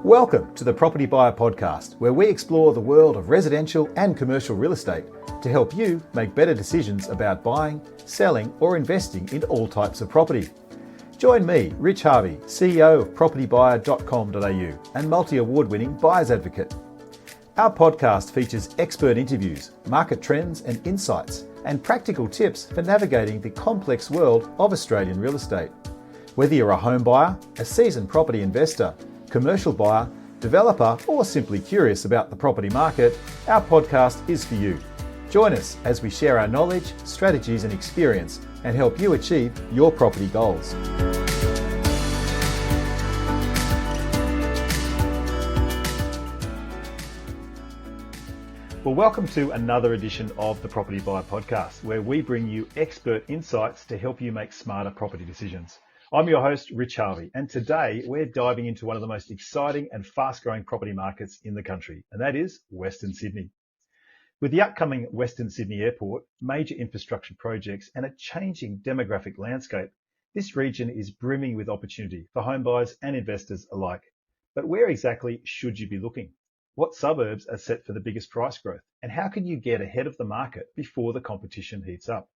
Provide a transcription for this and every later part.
Welcome to the Propertybuyer Podcast, where we explore the world of residential and commercial real estate to help you make better decisions about buying, selling, or investing in all types of property. Join me, Rich Harvey, CEO of propertybuyer.com.au and multi-award-winning buyer's advocate. Our podcast features expert interviews, market trends and insights, and practical tips for navigating the complex world of Australian real estate. Whether you're a home buyer, a seasoned property investor, commercial buyer, developer, or simply curious about the property market, our podcast is for you. Join us as we share our knowledge, strategies, and experience and help you achieve your property goals. Well, welcome to another edition of the Property Buyer Podcast, where we bring you expert insights to help you make smarter property decisions. I'm your host, Rich Harvey, and today we're diving into one of the most exciting and fast-growing property markets in the country, and that is Western Sydney. With the upcoming Western Sydney Airport, major infrastructure projects, and a changing demographic landscape, this region is brimming with opportunity for home buyers and investors alike. But where exactly should you be looking? What suburbs are set for the biggest price growth? And how can you get ahead of the market before the competition heats up?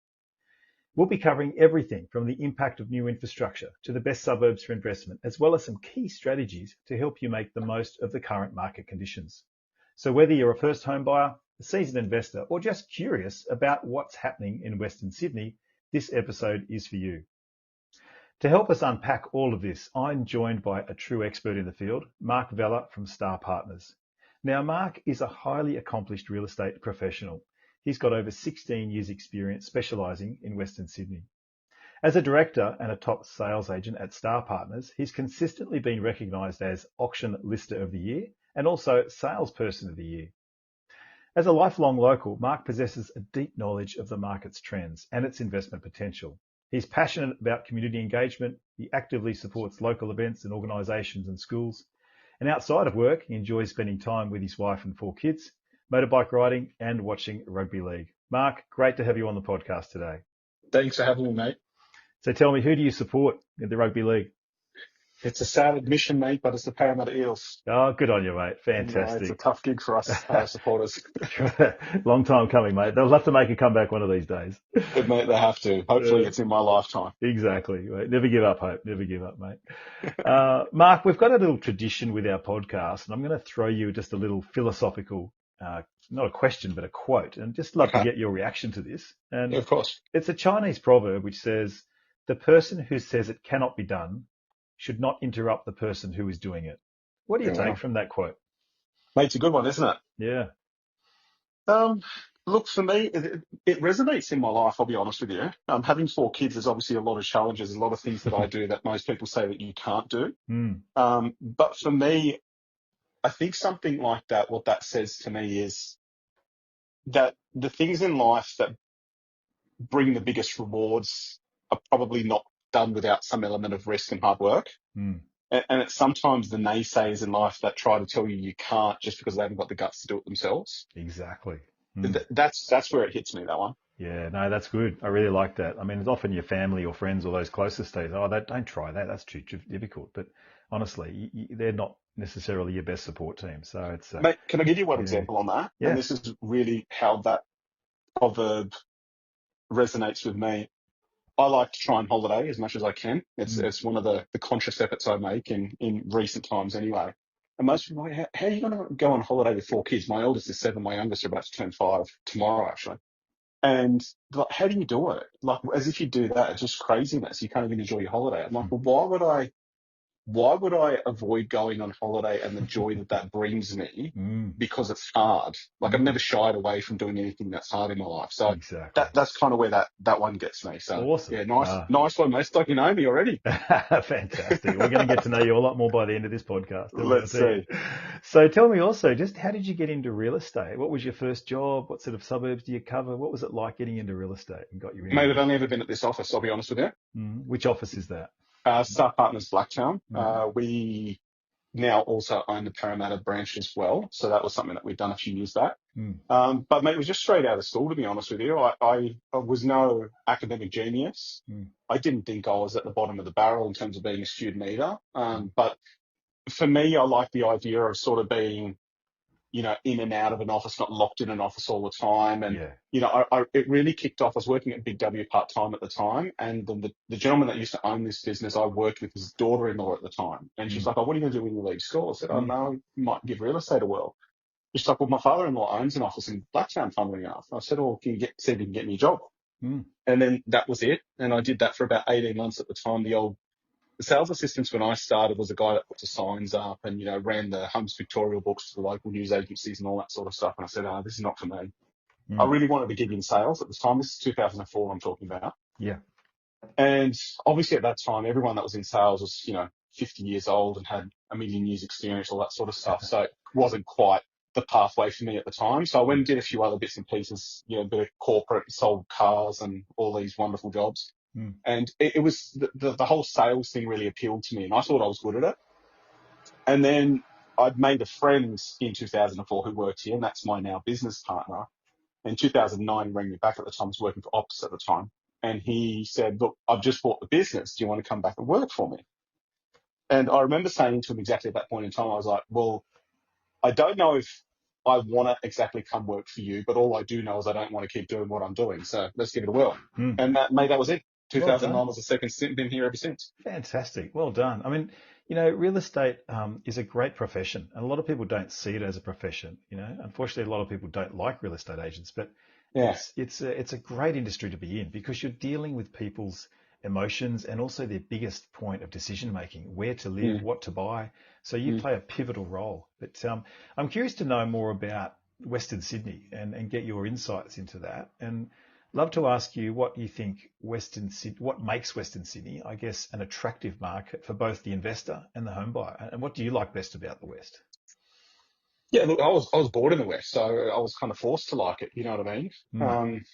We'll be covering everything from the impact of new infrastructure to the best suburbs for investment, as well as some key strategies to help you make the most of the current market conditions. So whether you're a first home buyer, a seasoned investor, or just curious about what's happening in Western Sydney, this episode is for you. To help us unpack all of this, I'm joined by a true expert in the field, Mark Vella from Starr Partners. Now, Mark is a highly accomplished real estate professional. He's got over 16 years experience specialising in Western Sydney. As a director and a top sales agent at Starr Partners, he's consistently been recognised as Auction Lister of the Year and also Salesperson of the Year. As a lifelong local, Mark possesses a deep knowledge of the market's trends and its investment potential. He's passionate about community engagement. He actively supports local events and organisations and schools. And outside of work, he enjoys spending time with his wife and 4 kids, motorbike riding and watching rugby league. Mark, great to have you on the podcast today. Thanks for having me, mate. So tell me, who do you support in the rugby league? It's a sad admission, mate, but it's the Parramatta Eels. Oh, good on you, mate. Fantastic. It's a tough gig for us supporters. Long time coming, mate. They'll have to make a comeback one of these days. Good, mate, they have to. Hopefully it's in my lifetime. Exactly, mate. Never give up hope. Never give up, mate. Mark, we've got a little tradition with our podcast, and I'm going to throw you just a little philosophical not a question, but a quote, and just love to get your reaction to this. And yeah, of course. It's a Chinese proverb which says, the person who says it cannot be done should not interrupt the person who is doing it. What do you take from that quote? Mate, it's a good one, isn't it? Yeah. Look, for me, it resonates in my life, I'll be honest with you. Having 4 kids, there's obviously a lot of challenges, a lot of things that I do that most people say that you can't do. But for me, I think something like that, what that says to me is that the things in life that bring the biggest rewards are probably not done without some element of risk and hard work. And it's sometimes the naysayers in life that try to tell you you can't just because they haven't got the guts to do it themselves. Exactly. That's where it hits me, that one. Yeah, no, that's good. I really like that. I mean, it's often your family or friends or those closest to you. Oh, don't try that. That's too difficult. But honestly, they're not necessarily your best support team. So it's. Mate, can I give you one example on that? Yeah. And this is really how that proverb resonates with me. I like to try and holiday as much as I can. It's one of the conscious efforts I make in recent times anyway. And most people are like, how are you going to go on holiday with 4 kids? My eldest is 7, my youngest are about to turn 5 tomorrow, actually. And like, how do you do it? Like, as if you do that, it's just craziness. You can't even enjoy your holiday. I'm like, well, why would I avoid going on holiday and the joy that brings me because it's hard? Like, I've never shied away from doing anything that's hard in my life. So exactly. That's kind of where that one gets me. So awesome. Yeah, nice one, mate. It's like you know me already. Fantastic. We're going to get to know you a lot more by the end of this podcast. Let's see. So tell me also, just how did you get into real estate? What was your first job? What sort of suburbs do you cover? What was it like getting into real estate and got you in? Mate, I've only ever been at this office, I'll be honest with you. Which office is that? Starr Partners Blacktown. We now also own the Parramatta branch as well. So that was something that we'd done a few years back. But mate, it was just straight out of school, to be honest with you. I was no academic genius. I didn't think I was at the bottom of the barrel in terms of being a student either. But for me, I like the idea of sort of being, in and out of an office, not locked in an office all the time. And, Yeah. it really kicked off. I was working at Big W part-time at the time. And then the gentleman that used to own this business, I worked with his daughter-in-law at the time. And she's like, oh, what are you going to do when you leave school? I said, oh, no, I might give real estate a whirl. She's like, well, my father-in-law owns an office in Blacktown, funnily enough. I said, oh, can you see if you can get me a job? Mm. And then that was it. And I did that for about 18 months at the time. The sales assistants when I started was a guy that put the signs up and, ran the Homes Victorial books for the local news agencies and all that sort of stuff. And I said, this is not for me. I really wanted to get in sales at the time. This is 2004 I'm talking about. Yeah. And obviously at that time, everyone that was in sales was, 50 years old and had a million years experience, all that sort of stuff. So it wasn't quite the pathway for me at the time. So I went and did a few other bits and pieces, a bit of corporate, sold cars and all these wonderful jobs. And it was the whole sales thing really appealed to me, and I thought I was good at it. And then I'd made a friend in 2004 who worked here, and that's my now business partner. In 2009, he rang me back at the time. I was working for Optus at the time. And he said, look, I've just bought the business. Do you want to come back and work for me? And I remember saying to him exactly at that point in time, I was like, well, I don't know if I want to exactly come work for you, but all I do know is I don't want to keep doing what I'm doing. So let's give it a whirl. And that was it. 2009 was the second stint, been here ever since. Fantastic. Well done. I mean, real estate is a great profession, and a lot of people don't see it as a profession. Unfortunately, a lot of people don't like real estate agents, but it's a great industry to be in because you're dealing with people's emotions and also their biggest point of decision making, where to live, what to buy. So you play a pivotal role. But I'm curious to know more about Western Sydney and get your insights into that. And love to ask you what you think what makes Western Sydney, I guess, an attractive market for both the investor and the home buyer. And what do you like best about the West? Yeah, look, I was born in the West, so I was kind of forced to like it. You know what I mean?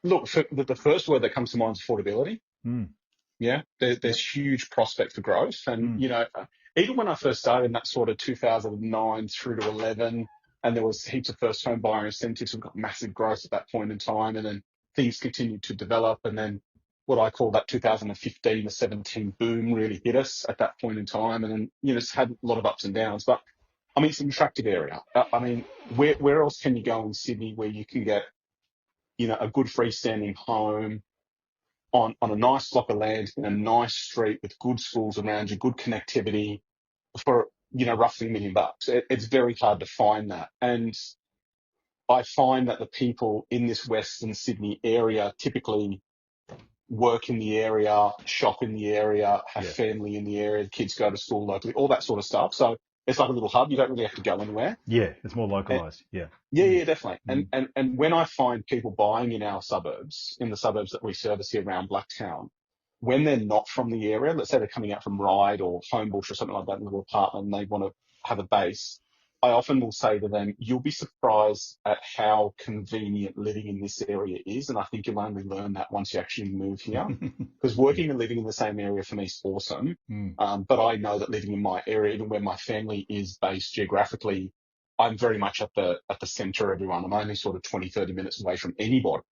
Look, the first word that comes to mind is affordability. Yeah, there's huge prospect for growth. And, even when I first started in that sort of 2009 through to 11, and there was heaps of first home buyer incentives, we got massive growth at that point in time. And then things continued to develop. And then what I call that 2015 to 17 boom really hit us at that point in time. And then, it's had a lot of ups and downs. But, I mean, it's an attractive area. I mean, where else can you go in Sydney where you can get, a good freestanding home on a nice block of land in a nice street with good schools around you, good connectivity for, roughly $1 million. It's very hard to find that. And I find that the people in this Western Sydney area typically work in the area, shop in the area, have family in the area, kids go to school locally, all that sort of stuff. So it's like a little hub. You don't really have to go anywhere. Yeah, it's more localized. Yeah, definitely. And when I find people buying in our suburbs, in the suburbs that we service here around Blacktown, when they're not from the area, let's say they're coming out from Ryde or Homebush or something like that in a little apartment and they want to have a base, I often will say to them, you'll be surprised at how convenient living in this area is. And I think you'll only learn that once you actually move here. Because working and living in the same area for me is awesome. But I know that living in my area, even where my family is based geographically, I'm very much at the center of everyone. I'm only sort of 20, 30 minutes away from anybody.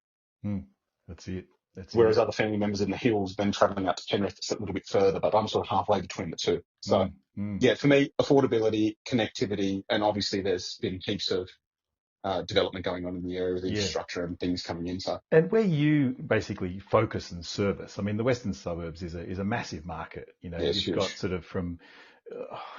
That's it. Whereas other family members in the hills been travelling out to Penrith a little bit further, but I'm sort of halfway between the two. So, yeah, for me, affordability, connectivity, and obviously there's been heaps of development going on in the area with infrastructure and things coming in. So. And where you basically focus and service, I mean, the Western suburbs is a massive market. You've got sort of from,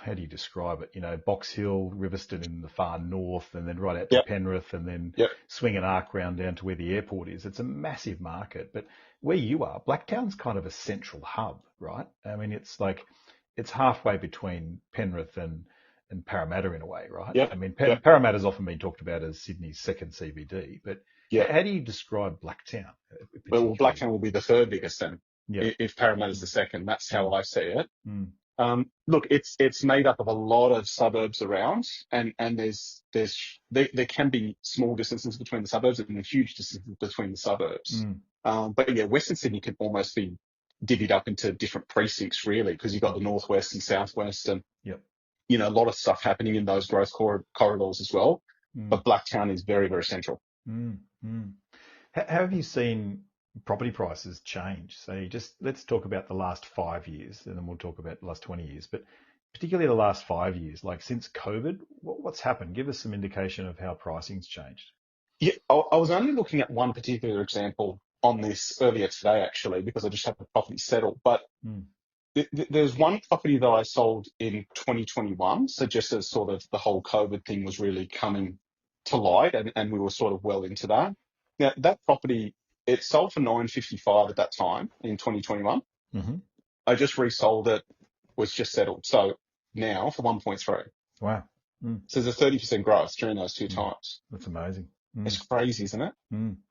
how do you describe it? Box Hill, Riverstone in the far north, and then right out to Penrith, and then swing an arc round down to where the airport is. It's a massive market. But where you are, Blacktown's kind of a central hub, right? I mean, it's halfway between Penrith and Parramatta in a way, right? I mean, Parramatta's often been talked about as Sydney's second CBD, but how do you describe Blacktown? Well, Blacktown will be the third biggest then. If Parramatta's the second. That's how I see it. Look, it's made up of a lot of suburbs around, and there can be small distances between the suburbs and huge distances between the suburbs. But yeah, Western Sydney can almost be divvied up into different precincts really, because you've got the northwest and southwest, and a lot of stuff happening in those growth corridors as well. But Blacktown is very, very central. How have you seen property prices change? So let's talk about the last 5 years, and then we'll talk about the last 20 years. But particularly the last 5 years, like since COVID, what's happened? Give us some indication of how pricing's changed. Yeah, I was only looking at one particular example on this earlier today, actually, because I just had the property settled. But Mm. there's one property that I sold in 2021. So just as sort of the whole COVID thing was really coming to light, and we were sort of well into that. Now, that property, it sold for 955 at that time in 2021. Mm-hmm. I just resold it, was just settled. So now for 1.3. Wow. Mm. So there's a 30% growth during those two times. That's amazing. Mm. It's crazy, isn't it?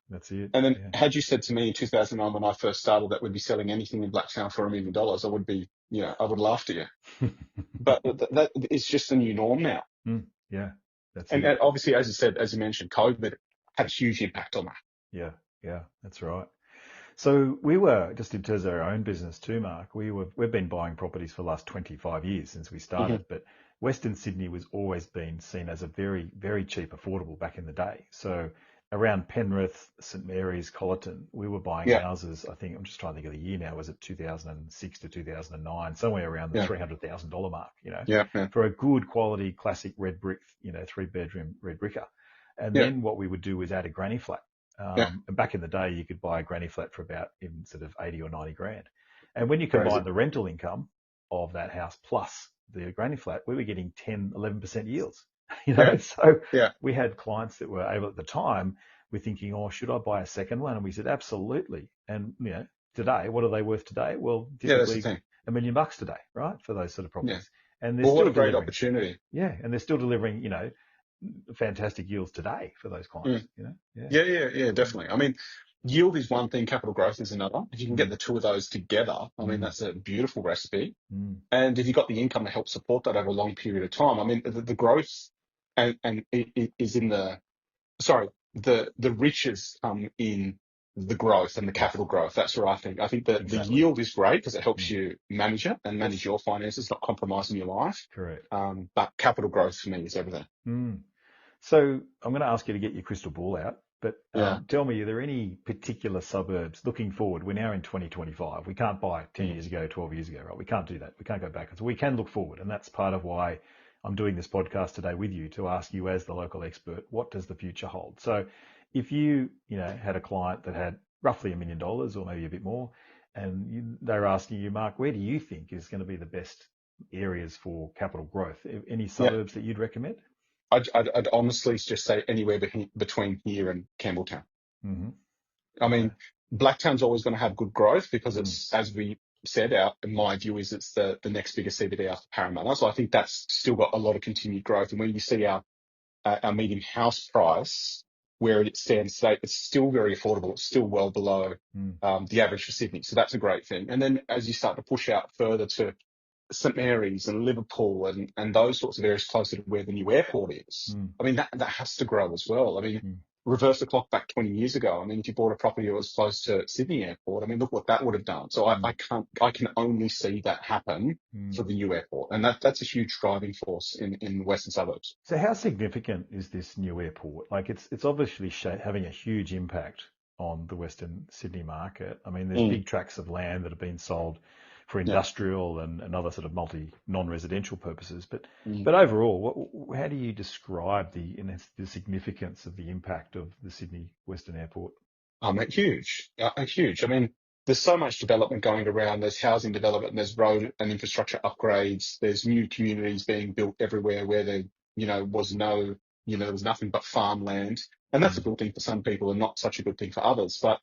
That's it. And then Yeah. had you said to me in 2009 when I first started that we'd be selling anything in Blacktown for $1 million, I would be, I would laugh at you. But that it's just the new norm now. Yeah, that's And it. obviously, as you said, as you mentioned, COVID had a huge impact on that. Yeah, that's right. So we were, just in terms of our own business too, Mark, we've been buying properties for the last 25 years since we started, but Western Sydney was always been seen as a very, very cheap, affordable back in the day. So around Penrith, St Mary's, Colleton, we were buying houses. I think, I'm just trying to think of the year now, was it 2006 to 2009, somewhere around the $300,000 mark, for a good quality classic red brick, 3-bedroom red bricker. And then what we would do was add a granny flat. And back in the day, you could buy a granny flat for about even sort of 80 or 90 grand. And when you combine the rental income of that house plus the granny flat, we were getting 10, 11% yields. So we had clients that were able at the time, we're thinking, oh, should I buy a second one? And we said, absolutely. And, today, what are they worth today? Well, typically $1 million today, right? For those sort of properties. And they're still what a great opportunity. Yeah. And they're still delivering, fantastic yields today for those clients, Yeah, definitely. I mean, yield is one thing, capital growth is another. If you can get the two of those together, I mean, that's a beautiful recipe. And if you've got the income to help support that over a long period of time, I mean, the growth and it is in the riches come in the growth and the capital growth. That's what I think. I think that the yield is great because it helps you manage it and manage your finances, not compromising your life. Correct. But capital growth for me is everything. So I'm going to ask you to get your crystal ball out, but tell me, are there any particular suburbs looking forward? We're now in 2025. We can't buy 10 years ago, 12 years ago, right? We can't do that. We can't go backwards. We can look forward. And that's part of why I'm doing this podcast today with you, to ask you as the local expert, what does the future hold? So if you, had a client that had roughly $1 million or maybe a bit more, and they're asking you, Mark, where do you think is going to be the best areas for capital growth? Any suburbs that you'd recommend? I'd honestly just say anywhere between here and Campbelltown. I mean, Blacktown's always going to have good growth because it's, as we said, in my view, is it's the next biggest CBD after Parramatta. So I think that's still got a lot of continued growth. And when you see our median house price, where it stands today, it's still very affordable. It's still well below the average for Sydney. So that's a great thing. And then as you start to push out further to St Mary's and Liverpool and those sorts of areas closer to where the new airport is, I mean, that has to grow as well. I mean, reverse the clock back 20 years ago. I mean, if you bought a property that was close to Sydney Airport, I mean, look what that would have done. So I can only see that happen for the new airport. And that's a huge driving force in the western suburbs. So how significant is this new airport? Like it's obviously having a huge impact on the Western Sydney market. I mean, there's big tracts of land that have been sold for industrial and other sort of non-residential purposes. But overall, how do you describe the significance of the impact of the Sydney Western Airport? Huge. I mean, there's so much development going around. There's housing development, there's road and infrastructure upgrades. There's new communities being built everywhere where there, was there was nothing but farmland. And that's a good thing for some people and not such a good thing for others. But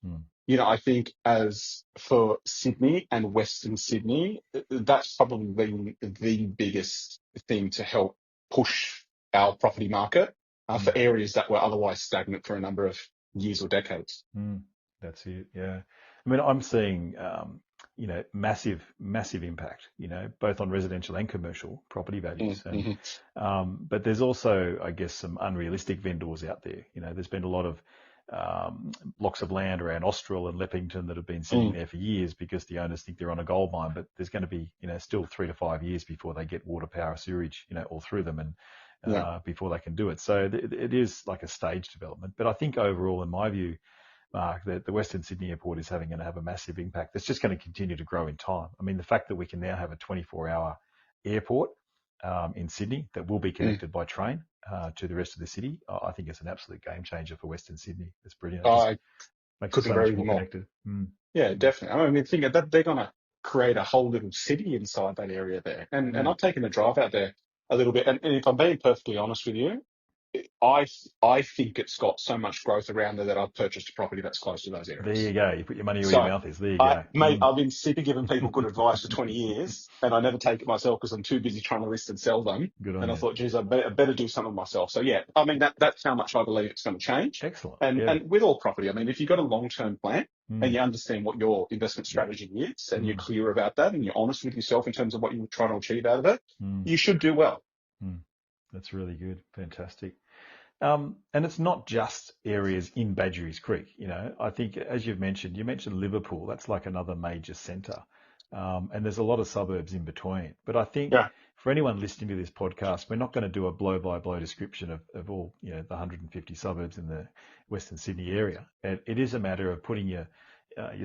I think as for Sydney and Western Sydney, that's probably been the biggest thing to help push our property market for areas that were otherwise stagnant for a number of years or decades. That's it. Yeah. I mean, I'm seeing, massive impact, both on residential and commercial property values. But there's also, I guess, some unrealistic vendors out there. There's been a lot of blocks of land around Austral and Leppington that have been sitting there for years because the owners think they're on a gold mine, but there's going to be, still 3 to 5 years before they get water, power, sewage, all through them and before they can do it. So it is like a staged development. But I think overall, in my view, Mark, that the Western Sydney Airport is going to have a massive impact. That's just going to continue to grow in time. I mean, the fact that we can now have a 24-hour airport in Sydney that will be connected by train to the rest of the city. I think it's an absolute game changer for Western Sydney. It's brilliant. It just I makes it couldn't so much agree with more you more. connected. Yeah, definitely. I mean, think of that they're going to create a whole little city inside that area there. And I've taken a drive out there a little bit. And if I'm being perfectly honest with you, I think it's got so much growth around there that I've purchased a property that's close to those There you areas. go. You put your money where your So, mouth is. There you go. mate, I've been sick of giving people good advice for 20 years, and I never take it myself because I'm too busy trying to list and sell them. Good on And I you. thought, geez, I better do something myself. So yeah, I mean that's how much I believe it's going to change. Excellent. And with all property, I mean, if you've got a long-term plan and you understand what your investment Yeah. strategy is, and you're clear about that, and you're honest with yourself in terms of what you're trying to achieve out of it, you should do well. That's really good. Fantastic. And it's not just areas in Badgerys Creek. You know, I think as you mentioned Liverpool. That's like another major centre. And there's a lot of suburbs in between. But I think Yeah. for anyone listening to this podcast, we're not going to do a blow-by-blow description of all, you know, the 150 suburbs in the Western Sydney area. It is a matter of putting your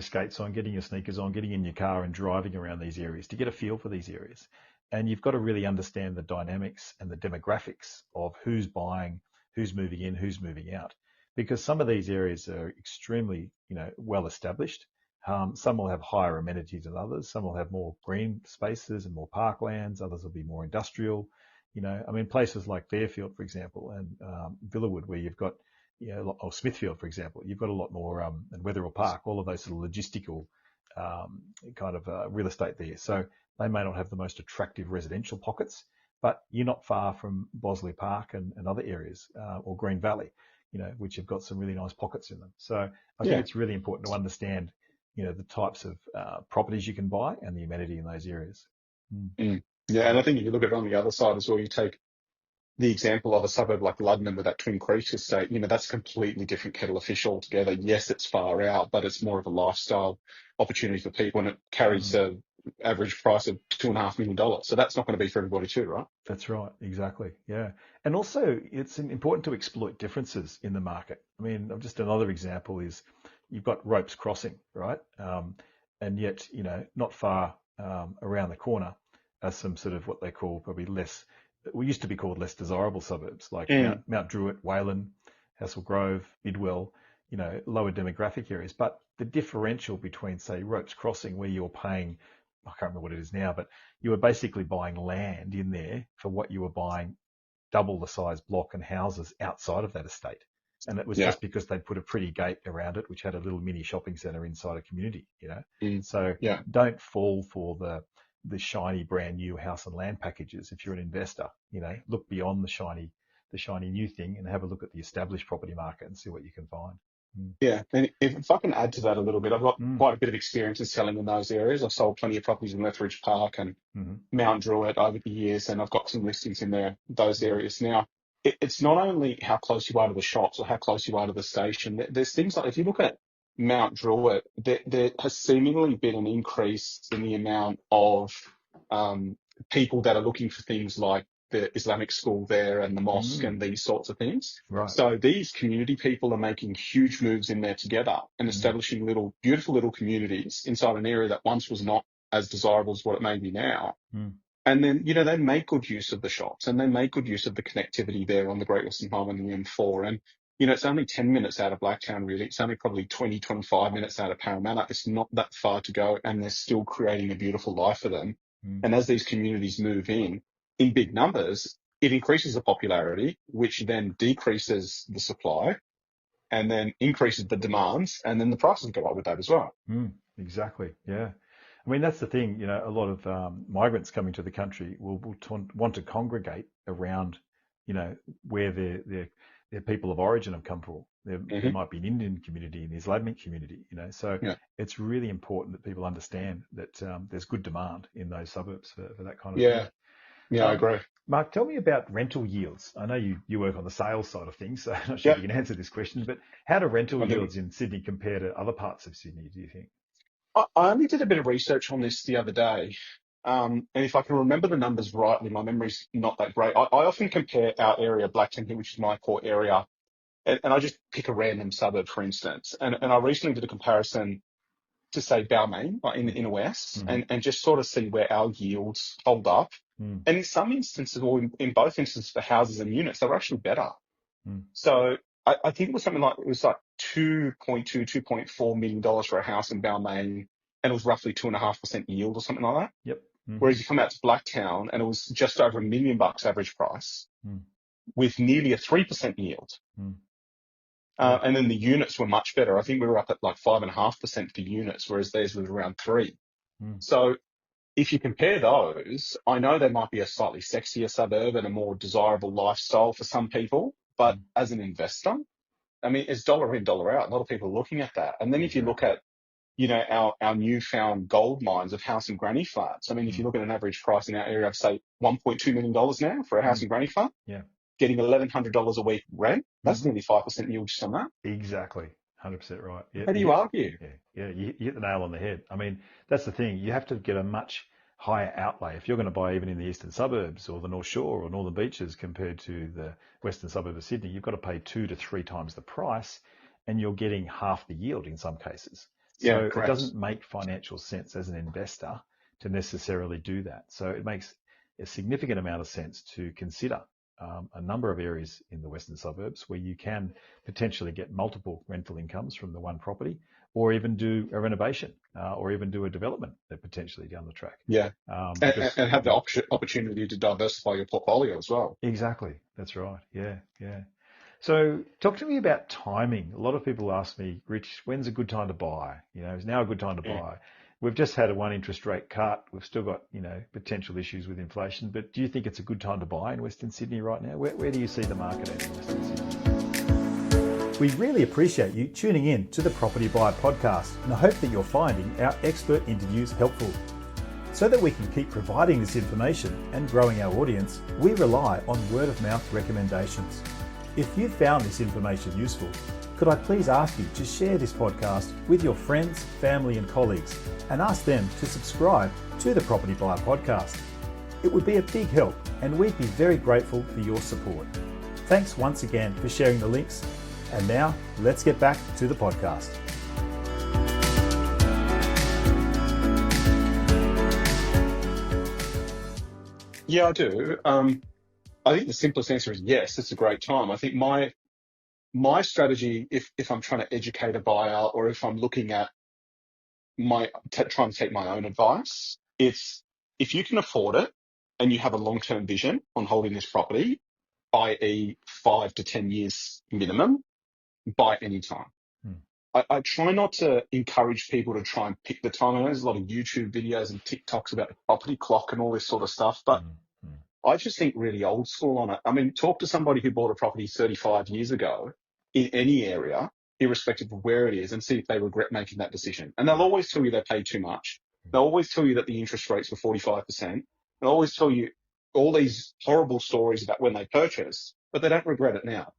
skates on, getting your sneakers on, getting in your car and driving around these areas to get a feel for these areas. And you've got to really understand the dynamics and the demographics of who's buying, who's moving in, who's moving out, because some of these areas are extremely, you know, well established. Some will have higher amenities than others. Some will have more green spaces and more parklands. Others will be more industrial. You know, I mean, places like Fairfield, for example, and Villawood, where you've got, you know, or Smithfield, for example, you've got a lot more, and Wetherill Park, all of those sort of logistical kind of real estate there. So they may not have the most attractive residential pockets, but you're not far from Bosley Park and other areas, or Green Valley, you know, which have got some really nice pockets in them. So I think it's really important to understand, you know, the types of properties you can buy and the amenity in those areas. Yeah, and I think if you look at it on the other side as well, you take the example of a suburb like Luddenham with that Twin Creeks estate, you know, that's a completely different kettle of fish altogether. Yes, it's far out, but it's more of a lifestyle opportunity for people, and it carries a average price of $2.5 million. So that's not going to be for everybody too, right? That's right. Exactly. Yeah. And also it's important to exploit differences in the market. I mean, just another example is you've got Ropes Crossing, right? And yet, you know, not far around the corner are some sort of what they call probably we used to be called less desirable suburbs like Mount Druitt, Wayland, Hassel Grove, Bidwell, you know, lower demographic areas. But the differential between, say, Ropes Crossing, where you're paying, I can't remember what it is now, but you were basically buying land in there for what you were buying double the size block and houses outside of that estate. And it was just because they'd put a pretty gate around it, which had a little mini shopping centre inside a community, you know. So don't fall for the shiny brand new house and land packages. If you're an investor, you know, look beyond the shiny new thing and have a look at the established property market and see what you can find. Yeah, and if I can add to that a little bit, I've got quite a bit of experience in selling in those areas. I've sold plenty of properties in Lethbridge Park and Mount Druitt over the years, and I've got some listings in those areas. Now, it's not only how close you are to the shops or how close you are to the station. There's things like, if you look at Mount Druitt, there has seemingly been an increase in the amount of people that are looking for things like the Islamic school there and the mosque and these sorts of things. Right. So these community people are making huge moves in there together and establishing beautiful little communities inside an area that once was not as desirable as what it may be now. And then, you know, they make good use of the shops and they make good use of the connectivity there on the Great Western Highway and the M4. And, you know, it's only 10 minutes out of Blacktown, really. It's only probably 20, 25 minutes out of Parramatta. It's not that far to go, and they're still creating a beautiful life for them. And as these communities move in big numbers, it increases the popularity, which then decreases the supply and then increases the demands, and then the prices go up with that as well. Exactly. Yeah. I mean, that's the thing, you know, a lot of migrants coming to the country will want to congregate around, you know, where their people of origin have come from. There might be an Indian community, an Islamic community, you know, so it's really important that people understand that there's good demand in those suburbs for that kind of thing. Yeah, I agree. Mark, tell me about rental yields. I know you work on the sales side of things, so I'm not sure if you can answer this question, but how do rental yields in Sydney compare to other parts of Sydney, do you think? I only did a bit of research on this the other day. And if I can remember the numbers rightly, my memory's not that great. I often compare our area, Blacktown here, which is my core area, and I just pick a random suburb, for instance. And I recently did a comparison to say Balmain, like in the West, and just sort of see where our yields hold up. And in some instances, or in both instances for houses and units, they were actually better. So I think it was something like, it was like $2.4 million for a house in Balmain, and it was roughly 2.5% yield or something like that. Yep. Whereas you come out to Blacktown and it was just over $1 million average price with nearly a 3% yield. And then the units were much better. I think we were up at like 5.5% for units, whereas theirs was around 3. So if you compare those, I know they might be a slightly sexier suburb and a more desirable lifestyle for some people, but as an investor, I mean, it's dollar in, dollar out. A lot of people are looking at that. And then if you look at, you know, our newfound gold mines of house and granny flats, I mean, if you look at an average price in our area of, say, $1.2 million now for a house and granny flat, getting $1,100 a week rent, that's nearly 5% yield just on that. Exactly. 100% right. Yeah. How do you argue? Yeah. You hit the nail on the head. I mean, that's the thing. You have to get a much higher outlay if you're going to buy even in the eastern suburbs or the North Shore or Northern Beaches compared to the western suburb of Sydney. You've got to pay 2 to 3 times the price, and you're getting half the yield in some cases. So it doesn't make financial sense as an investor to necessarily do that. So it makes a significant amount of sense to consider a number of areas in the western suburbs where you can potentially get multiple rental incomes from the one property, or even do a renovation, or even do a development potentially down the track. And have the opportunity to diversify your portfolio as well. Exactly. That's right. Yeah. So talk to me about timing. A lot of people ask me, Rich, when's a good time to buy? You know, is now a good time to buy? We've just had a 1 interest rate cut. We've still got, you know, potential issues with inflation, but do you think it's a good time to buy in Western Sydney right now? Where do you see the market at in Western Sydney? We really appreciate you tuning in to the Property Buyer Podcast, and I hope that you're finding our expert interviews helpful. So that we can keep providing this information and growing our audience, we rely on word of mouth recommendations. If you found this information useful, could I please ask you to share this podcast with your friends, family and colleagues, and ask them to subscribe to the Property Buyer Podcast. It would be a big help, and we'd be very grateful for your support. Thanks once again for sharing the links. And now let's get back to the podcast. Yeah, I do. I think the simplest answer is yes, it's a great time. I think my strategy, if I'm trying to educate a buyer, or if I'm looking at trying to take my own advice, it's if you can afford it and you have a long-term vision on holding this property, i.e. 5 to 10 years minimum, buy any time. I try not to encourage people to try and pick the time. I know there's a lot of YouTube videos and TikToks about the property clock and all this sort of stuff, but I just think really old school on it. I mean, talk to somebody who bought a property 35 years ago in any area, irrespective of where it is, and see if they regret making that decision. And they'll always tell you they paid too much. They'll always tell you that the interest rates were 45%. They'll always tell you all these horrible stories about when they purchased, but they don't regret it now.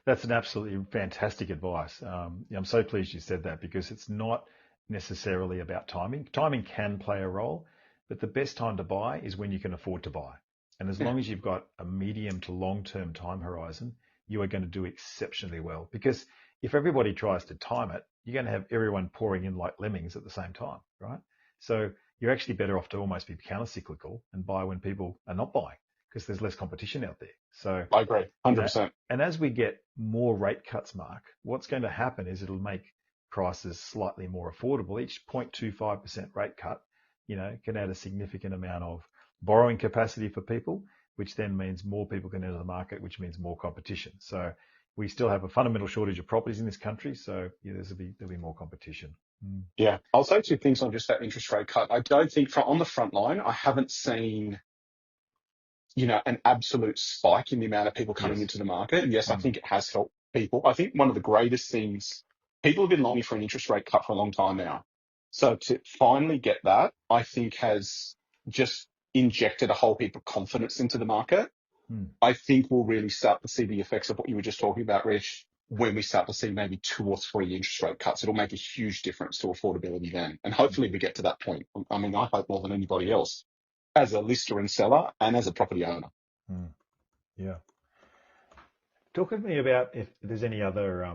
That's an absolutely fantastic advice. I'm so pleased you said that, because it's not necessarily about timing. Timing can play a role, but the best time to buy is when you can afford to buy. And as long as you've got a medium to long-term time horizon, you are going to do exceptionally well. Because if everybody tries to time it, you're going to have everyone pouring in like lemmings at the same time, right? So you're actually better off to almost be counter-cyclical and buy when people are not buying, because there's less competition out there. So I agree, 100%. And as we get more rate cuts, Mark, what's going to happen is it'll make prices slightly more affordable. Each 0.25% rate cut, you know, can add a significant amount of borrowing capacity for people, which then means more people can enter the market, which means more competition. So we still have a fundamental shortage of properties in this country. So there'll be more competition. Yeah, I'll say 2 things on just that interest rate cut. I don't think on the front line, I haven't seen, you know, an absolute spike in the amount of people coming into the market. And yes, I think it has helped people. I think one of the greatest things, people have been longing for an interest rate cut for a long time now. So to finally get that, I think has just injected a whole heap of confidence into the market. I think we'll really start to see the effects of what you were just talking about, Rich, when we start to see maybe 2 or 3 interest rate cuts. It'll make a huge difference to affordability then. And hopefully we get to that point. I mean, I hope more than anybody else, as a lister and seller and as a property owner. Yeah. Talk with me about if there's any other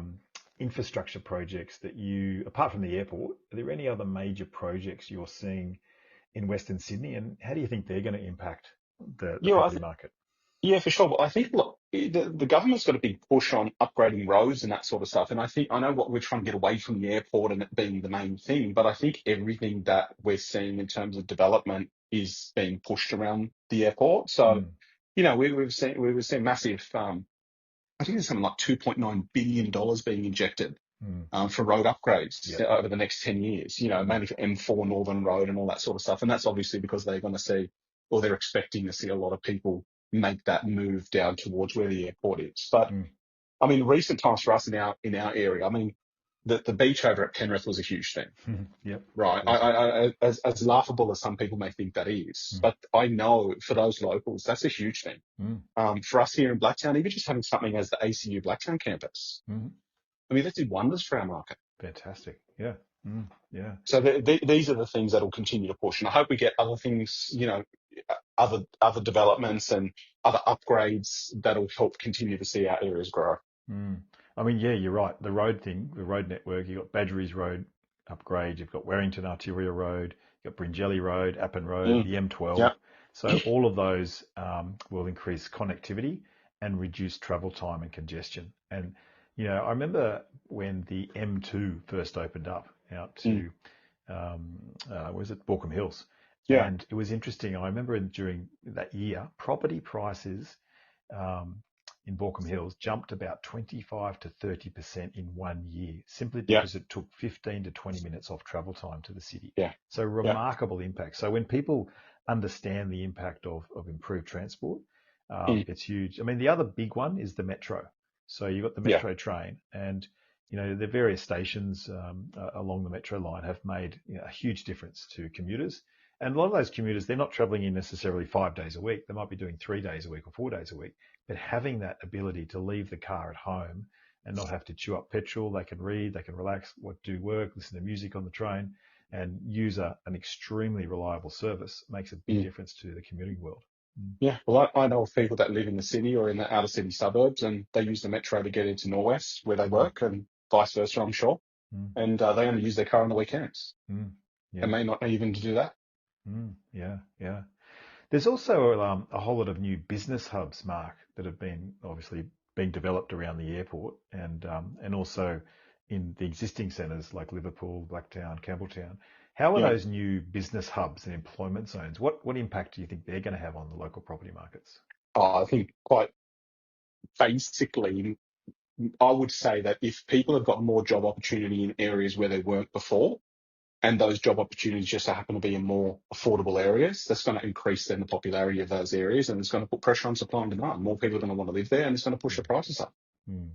infrastructure projects that you, apart from the airport, are there any other major projects you're seeing in Western Sydney, and how do you think they're going to impact the Yeah, property market? yeah, for sure. But I think, look, the government's got a big push on upgrading roads and that sort of stuff. And I know what we're trying to get away from the airport and it being the main thing, but I think everything that we're seeing in terms of development is being pushed around the airport. So, Mm, we've seen massive, I think there's something like $2.9 billion being injected mm, for road upgrades yep. over the next 10 years, Mm, mainly for M4 Northern Road and all that sort of stuff. And that's obviously because they're going to see, or they're expecting to see a lot of people make that move down towards where the airport is. But mm, I mean, recent times for us in our area, I mean, the beach over at Penrith was a huge thing, yep. right? Yep. As laughable as some people may think that is, Mm, but I know for those locals, that's a huge thing. mm, For us here in Blacktown, even just having something as the ACU Blacktown campus, mm. I mean, that did wonders for our market. Fantastic. Yeah. Yeah. So these are the things that will continue to push, and I hope we get other things, other developments and other upgrades that'll help continue to see our areas grow. Mm. I mean, yeah, you're right. The road thing, the road network, you've got Badgerys Road upgrade, you've got Warrington Arteria Road, you've got Bringelly Road, Appin Road, Mm. the M12. Yeah, So all of those will increase connectivity and reduce travel time and congestion. And, I remember when the M2 first opened up out mm. to, was it Borkham Hills? Yeah, And it was interesting. I remember during that year, property prices um, in Borkham Hills jumped about 25 to 30% in 1 year, simply yeah, because it took 15 to 20 minutes off travel time to the city. yeah, So yeah. remarkable impact. So when people understand the impact of improved transport, Mm. it's huge. I mean, the other big one is the metro. So you've got the Yeah. metro train, and the various stations along the metro line have made a huge difference to commuters. And a lot of those commuters, they're not traveling in necessarily 5 days a week. They might be doing 3 days a week or 4 days a week. But having that ability to leave the car at home and not have to chew up petrol, they can read, they can relax, do work, listen to music on the train, and use an extremely reliable service makes a big Mm. difference to the commuting world. Yeah. Well, I know of people that live in the city or in the outer city suburbs, and they use the metro to get into Norwest where they Mm, work, and vice versa, I'm sure. mm, And they only use their car on the weekends, mm. and Yeah. may not even do that. Yeah. Yeah. There's also a whole lot of new business hubs, Mark, that have been obviously being developed around the airport and also in the existing centres like Liverpool, Blacktown, Campbelltown. How are Yeah. those new business hubs and employment zones? What impact do you think they're going to have on the local property markets? I think quite basically, I would say that if people have got more job opportunity in areas where they weren't before, and those job opportunities just happen to be in more affordable areas, that's going to increase then the popularity of those areas, and it's going to put pressure on supply and demand. More people are going to want to live there, and it's going to push the prices up. Mm,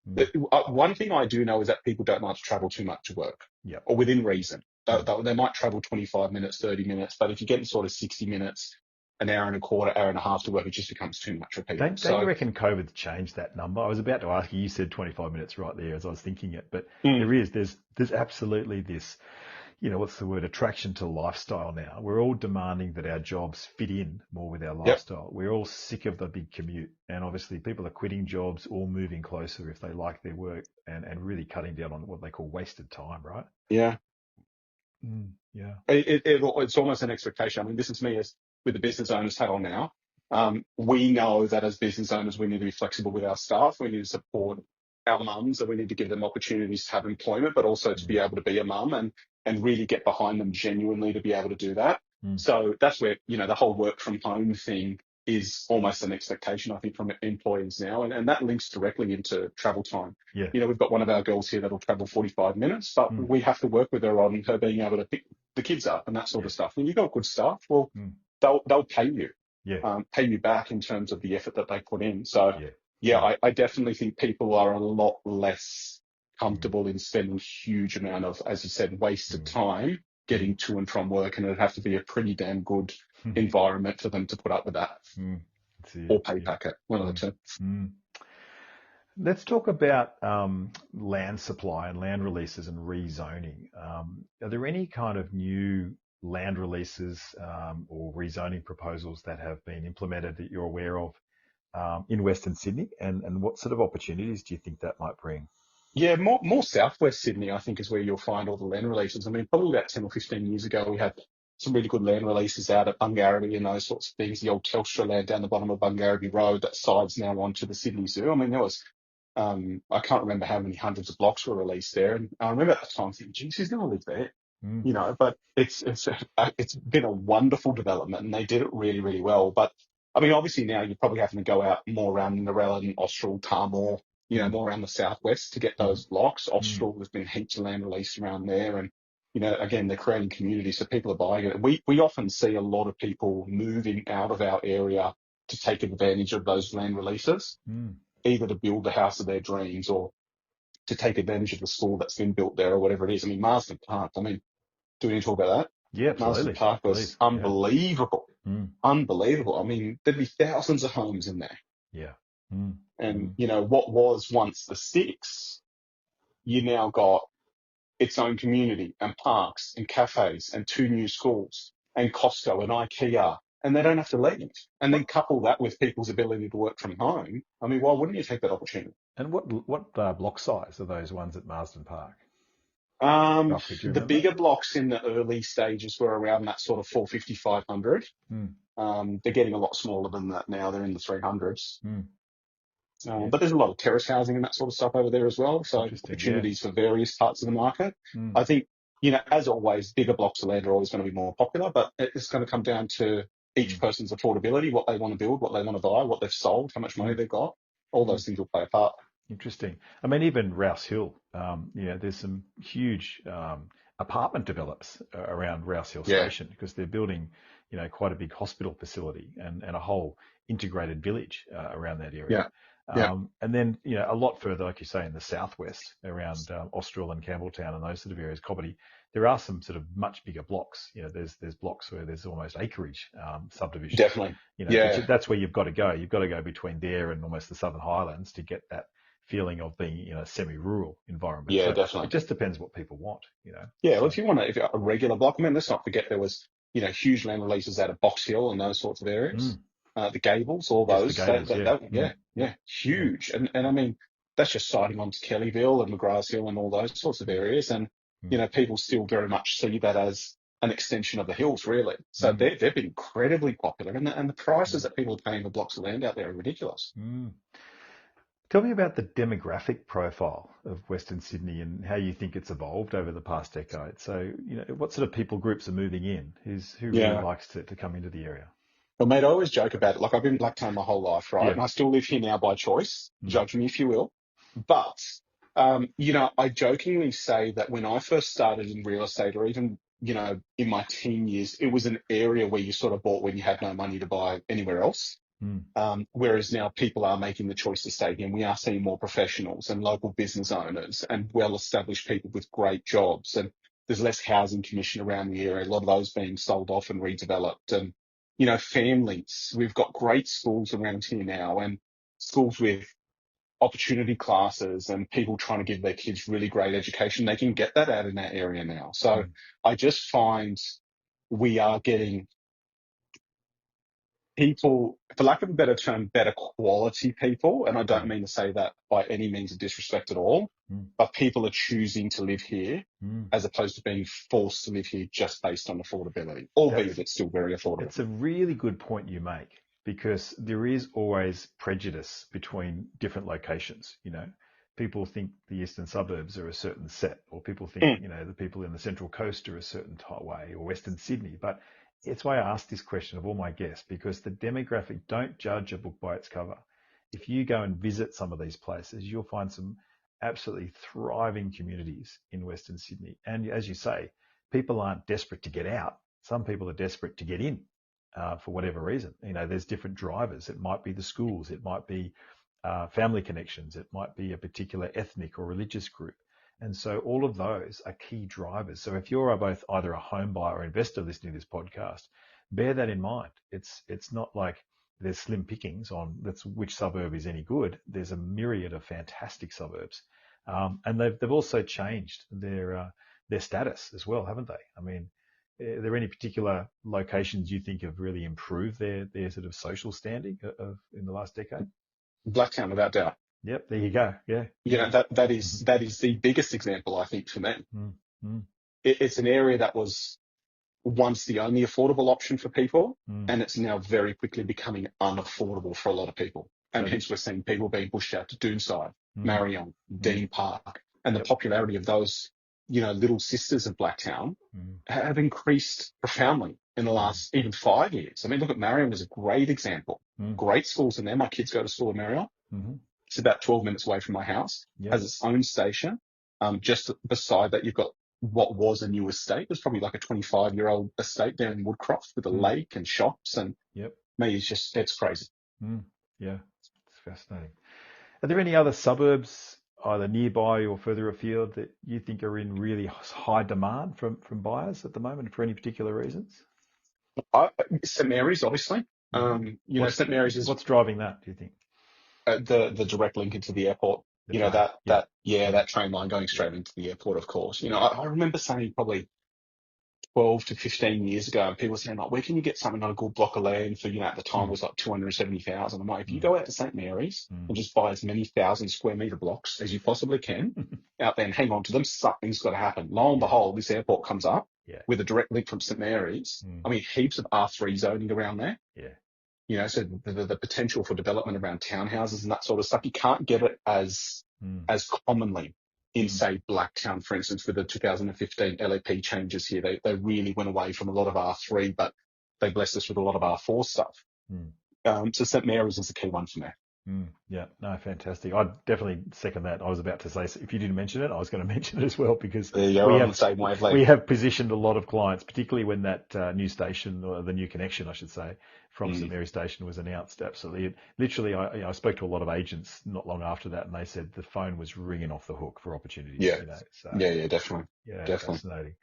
mm, One thing I do know is that people don't like to travel too much to work, yep. or within reason. Mm. They might travel 25 minutes, 30 minutes, but if you're getting sort of 60 minutes, an hour and a quarter, hour and a half to work, it just becomes too much for people. Don't you So, reckon COVID's changed that number? I was about to ask you. You said 25 minutes right there as I was thinking it, but mm, there's absolutely this, what's the word, attraction to lifestyle now. We're all demanding that our jobs fit in more with our yep, lifestyle. We're all sick of the big commute. And obviously people are quitting jobs or moving closer if they like their work and really cutting down on what they call wasted time, right? yeah. Yeah. It's almost an expectation. I mean, this is me as with the business owners hat on now. We know that as business owners, we need to be flexible with our staff. We need to support our mums, and we need to give them opportunities to have employment, but also to be Mm, able to be a mum and really get behind them genuinely to be able to do that. mm, So that's where, the whole work from home thing is almost an expectation, I think, from employees now. And that links directly into travel time. yeah. We've got one of our girls here that'll travel 45 minutes, but Mm, we have to work with her on her being able to pick the kids up and that sort yeah. of stuff. When you've got good staff, well, Mm, they'll yeah. pay you back in terms of the effort that they put in. So, Yeah. yeah, Yeah. I definitely think people are a lot less Mm, comfortable in spending huge amount of, as you said, wasted mm, time mm, getting to and from work, and it'd have to be a pretty damn good environment for them to put up with that, mm. That's it. or pay Yeah. packet, one of the Mm, two. mm. Let's talk about land supply and land releases and rezoning. Are there any kind of new land releases or rezoning proposals that have been implemented that you're aware of in Western Sydney? And what sort of opportunities do you think that might bring? Yeah, more southwest Sydney, I think, is where you'll find all the land releases. I mean, probably about 10 or 15 years ago, we had some really good land releases out at Bungarraby and those sorts of things. The old Telstra land down the bottom of Bungarraby Road that sides now onto the Sydney Zoo. I mean, there was, I can't remember how many hundreds of blocks were released there. And I remember at the time thinking, geez, who's going to live there? Mm. You know, but it's been a wonderful development and they did it really, really well. But I mean, obviously now you're probably having to go out more around Narella and Austral, Tarmor, more around the southwest to get those blocks. Austral, there's been heaps of land released around there. And, again, they're creating communities, so people are buying it. We often see a lot of people moving out of our area to take advantage of those land releases, either to build the house of their dreams or to take advantage of the school that's been built there or whatever it is. I mean, Marsden Park, I mean, do we need to talk about that? Yeah, Marsden absolutely. Park was Please. unbelievable. Yeah. Unbelievable. I mean, there'd be thousands of homes in there. Yeah. And, what was once the sticks, you now got its own community and parks and cafes and 2 new schools and Costco and IKEA, and they don't have to leave. And then couple that with people's ability to work from home. I mean, why wouldn't you take that opportunity? And what block size are those ones at Marsden Park? Roughly, do you The remember? bigger blocks in the early stages were around that sort of 450, 500. They're getting a lot smaller than that now. They're in the 300s. But there's a lot of terrace housing and that sort of stuff over there as well. So opportunities for various parts of the market. I think, as always, bigger blocks of land are always going to be more popular, but it's going to come down to each person's affordability, what they want to build, what they want to buy, what they've sold, how much money they've got. All those things will play a part. Interesting. I mean, even Rouse Hill, there's some huge apartment develops around Rouse Hill Station because they're building, quite a big hospital facility and a whole integrated village around that area. And then, a lot further, like you say, in the southwest around Austral and Campbelltown and those sort of areas, Cobbity, there are some sort of much bigger blocks. There's blocks where there's almost acreage subdivisions. Definitely. But that's where you've got to go. You've got to go between there and almost the Southern Highlands to get that feeling of being in a semi-rural environment. Yeah, so definitely. It just depends what people want, Yeah, well, if you want a regular block, I mean, let's not forget there was, huge land releases out of Box Hill and those sorts of areas. The Gables, all those. The Gables, huge. And I mean, that's just siding onto Kellyville and McGrath's Hill and all those sorts of areas. And, people still very much see that as an extension of the hills, really. So they've been incredibly popular. And the prices that people are paying for blocks of land out there are ridiculous. Tell me about the demographic profile of Western Sydney and how you think it's evolved over the past decade. So, what sort of people groups are moving in? Who really likes to come into the area? Well, mate, I always joke about it. Like, I've been in Blacktown my whole life, right? And I still live here now by choice. Judge me if you will. But, I jokingly say that when I first started in real estate or even, in my teen years, it was an area where you sort of bought when you had no money to buy anywhere else. Whereas now people are making the choice to stay here and we are seeing more professionals and local business owners and well-established people with great jobs. And there's less housing commission around the area, a lot of those being sold off and redeveloped. And, families, we've got great schools around here now and schools with opportunity classes and people trying to give their kids really great education. They can get that out in that area now. So I just find we are getting people, for lack of a better term, better quality people. And I don't mean to say that by any means of disrespect at all, but people are choosing to live here as opposed to being forced to live here just based on affordability, albeit it's still very affordable. It's a really good point you make because there is always prejudice between different locations. People think the eastern suburbs are a certain set, or people think, the people in the Central Coast are a certain type way, or Western Sydney. But it's why I ask this question of all my guests, because the demographic, don't judge a book by its cover. If you go and visit some of these places, you'll find some absolutely thriving communities in Western Sydney. And as you say, people aren't desperate to get out. Some people are desperate to get in for whatever reason. There's different drivers. It might be the schools. It might be family connections. It might be a particular ethnic or religious group. And so all of those are key drivers. So if you're both either a home buyer or investor listening to this podcast, bear that in mind. It's not like there's slim pickings on which suburb is any good. There's a myriad of fantastic suburbs. And they've also changed their status as well, haven't they? I mean, are there any particular locations you think have really improved their sort of social standing in the last decade? Blacktown, without doubt. Yep. There you go. Yeah. You know, that is the biggest example, I think, for me. Mm, mm, It's an area that was once the only affordable option for people, mm. and it's now very quickly becoming unaffordable for a lot of people. And So, hence we're seeing people being pushed out to Doonside, mm, Marion, mm. Dean Park, and the Yep. popularity of those, you know, little sisters of Blacktown Mm, have increased profoundly in the mm, last even 5 years. I mean, look at Marion was a great example. mm, Great schools in there. My kids go to school in Marion. mm. It's about 12 minutes away from my house, Yep. has its own station. Just beside that, you've got what was a new estate. It was probably like a 25-year-old estate there in Woodcroft with a Mm, lake and shops. And yep. me, it's crazy. Mm, yeah. It's fascinating. Are there any other suburbs, either nearby or further afield, that you think are in really high demand from buyers at the moment for any particular reasons? St Mary's, obviously. Hmm. You know, St Mary's is What's driving that, do you think? the direct link into the airport. The You know, train. Yep. that train line going Yep. straight into the airport, of course. You know, I remember saying probably 12 to 15 years ago, and people saying, like, where can you get something on a good block of land for, you know, at the time it Mm, was like 270,000. I'm like, if you mm, go out to St Mary's mm. and just buy as many 1,000 square metre blocks as you possibly can out there and hang on to them, something's got to happen. Lo and Yeah. behold, this airport comes up Yeah. with a direct link from St Mary's. Mm, I mean, heaps of R3 zoning around there. yeah. You know, so the potential for development around townhouses and that sort of stuff, you can't get it as Mm, commonly in, mm, say, Blacktown, for instance, with the 2015 LEP changes here. They really went away from a lot of R3, but they blessed us with a lot of R4 stuff. mm. So St Mary's is the key one for me. Yeah, no, fantastic. I'd definitely second that. I was about to say, if you didn't mention it, I was going to mention it as well, because There you go, on the same wavelength. we have positioned a lot of clients, particularly when that new station, or the new connection, I should say, from St Mary Station was announced. Absolutely. Literally, I spoke to a lot of agents not long after that, and they said the phone was ringing off the hook for opportunities. Yeah, You know, so yeah, definitely. yeah, Definitely. fascinating.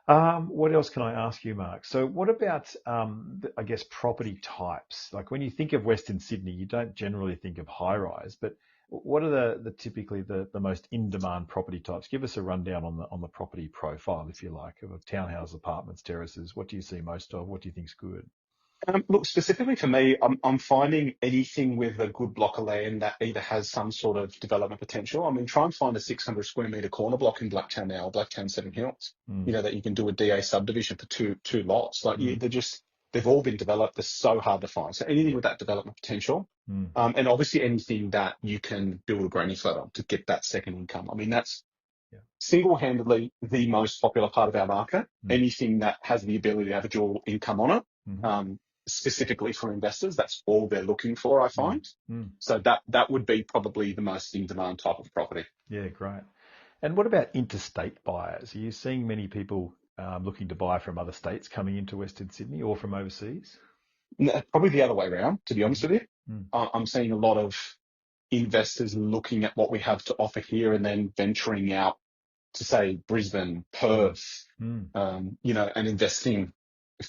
What else can I ask you, Mark? So what about, I guess, property types? Like when you think of Western Sydney, you don't generally think of high rise, but what are the typically the most in-demand property types? Give us a rundown on the property profile, if you like, of townhouse, apartments, terraces. What do you see most of? What do you think's good? Look, specifically for me, I'm finding anything with a good block of land that either has some sort of development potential. I mean, try and find a 600 square metre corner block in Blacktown now, Blacktown Seven Hills, Mm, you know, that you can do a DA subdivision for two lots. Like, mm, they've all been developed. They're so hard to find. So anything with that development potential, mm, and obviously anything that you can build a granny flat on to get that second income. I mean, that's yeah, single-handedly the most popular part of our market. mm, Anything that has the ability to have a dual income on it, mm, specifically for investors, that's all they're looking for, I mm, find. mm. So that would be probably the most in-demand type of property. Yeah, great. And what about interstate buyers? Are you seeing many people looking to buy from other states coming into Western Sydney or from overseas? Probably the other way around, to be honest Mm, with you. mm, I'm seeing a lot of investors looking at what we have to offer here and then venturing out to, say, Brisbane, mm, Perth, mm. you know, and investing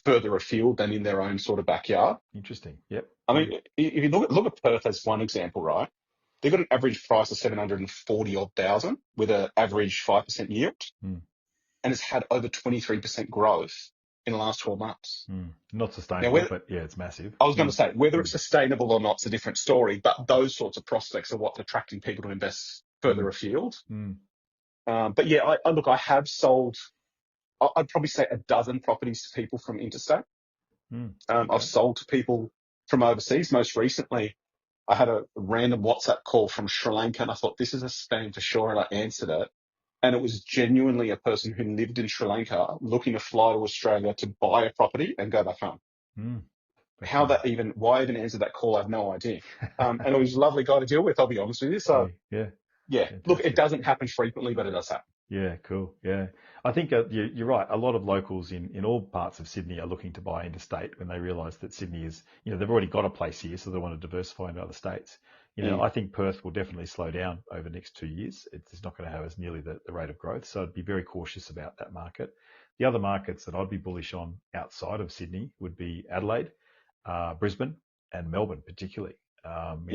further afield than in their own sort of backyard. Interesting. Yep. I Yep. mean, if you look at Perth as one example, right? They've got an average price of 740 odd thousand with an average 5% yield, Mm, and it's had over 23% growth in the last 12 months. Not Now, sustainable, but yeah, it's massive. I was going to say, whether it's Mm, sustainable or not is a different story, but those sorts of prospects are what's attracting people to invest further mm, afield. mm, But yeah, I have sold, I'd probably say a dozen properties to people from interstate. I've okay. sold to people from overseas. Most recently, I had a random WhatsApp call from Sri Lanka, and I thought, this is a spam for sure, and I answered it. And it was genuinely a person who lived in Sri Lanka looking to fly to Australia to buy a property and go back home. Mm, Why I even answered that call, I have no idea. And it was a lovely guy to deal with, I'll be honest with you. So yeah, yeah, look, it fantastic. doesn't happen frequently, but it does happen. Yeah, cool. Yeah. I think you're right. A lot of locals in all parts of Sydney are looking to buy interstate when they realise that Sydney is, they've already got a place here, so they want to diversify into other states. Mm. I think Perth will definitely slow down over the next 2 years. It's not going to have as nearly the rate of growth. So I'd be very cautious about that market. The other markets that I'd be bullish on outside of Sydney would be Adelaide, Brisbane, and Melbourne, particularly.